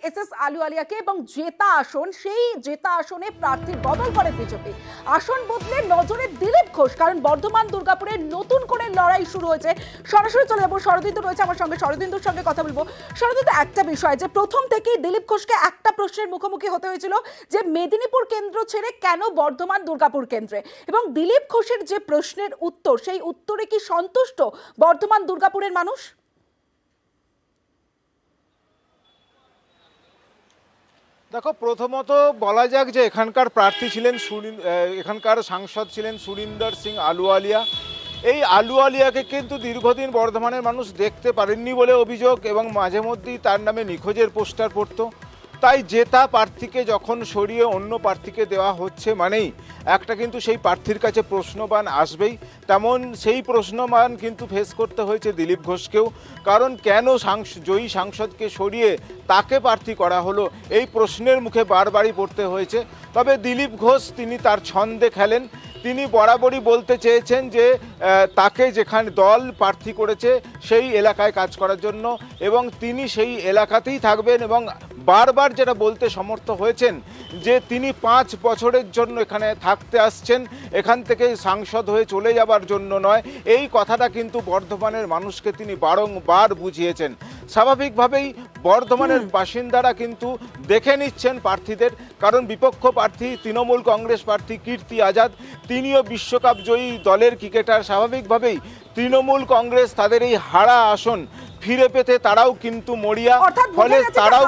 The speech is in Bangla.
এসএস আলুওয়ালিয়াকে এবং জেতা আসন, সেই জেতা আসনে প্রার্থী বদল করে বিজেপি। আসন বদলে নজরে দিলীপ ঘোষ, কারণ বর্ধমান দুর্গাপুরে নতুন করে লড়াই শুরু হয়েছে। সরাসরি চলে যাবো, শরদিন্দু রয়েছে আমার সঙ্গে, শরদিন্দুর সঙ্গে কথা বলবো। শরদিন্দু, একটা বিষয় যে প্রথম থেকেই দিলীপ ঘোষকে একটা প্রশ্নের মুখোমুখি হতে হয়েছিল যে মেদিনীপুর কেন্দ্র ছেড়ে কেন বর্ধমান দুর্গাপুর কেন্দ্রে, এবং দিলীপ ঘোষের যে প্রশ্নের উত্তর, সেই উত্তরে কি সন্তুষ্ট বর্ধমান দুর্গাপুরের মানুষ? দেখো, প্রথমত বলা যাক যে এখানকার প্রার্থী ছিলেন এখানকার সাংসদ ছিলেন সুরিন্দর সিং আলুওয়ালিয়া। এই আলুওয়ালিয়াকে কিন্তু দীর্ঘদিন বর্ধমানের মানুষ দেখতে পারেননি বলে অভিযোগ, এবং মাঝে মধ্যেই তার নামে নিখোঁজের পোস্টার পড়তো। তাই জেতা প্রার্থীকে যখন সরিয়ে অন্য প্রার্থীকে দেওয়া হচ্ছে মানেই একটা কিন্তু সেই প্রার্থীর কাছে প্রশ্নবান আসবেই। তেমন সেই প্রশ্নবান কিন্তু ফেস করতে হয়েছে দিলীপ ঘোষকেও, কারণ কেন জয়ী সাংসদকে সরিয়ে তাকে প্রার্থী করা হলো, এই প্রশ্নের মুখে বারবারই পড়তে হয়েছে। তবে দিলীপ ঘোষ তিনি তার ছন্দে খেলেন। তিনি বরাবরই বলতে চেয়েছেন যে তাকে যেখানে দল প্রার্থী করেছে সেই এলাকায় কাজ করার জন্য, এবং তিনি সেই এলাকাতেই থাকবেন, এবং বারবার যেটা বলতে সমর্থ হয়েছেন যে তিনি 5 বছরের জন্য এখানে থাকতে আসছেন, এখান থেকে সাংসদ হয়ে চলে যাবার জন্য নয়। এই কথাটা কিন্তু বর্ধমানের মানুষকে তিনি বারংবার বুঝিয়েছেন। স্বাভাবিকভাবেই বর্ধমানের বাসিন্দারা কিন্তু দেখে নিচ্ছেন প্রার্থীদের, কারণ বিপক্ষ প্রার্থী তৃণমূল কংগ্রেস প্রার্থী কীর্তি আজাদ, তিনিও বিশ্বকাপ জয়ী দলের ক্রিকেটার। স্বাভাবিকভাবেই তৃণমূল কংগ্রেস তাদের এই হারা আসন ফিরে পেতে তারাও কিন্তু মরিয়া, ফলে তারাও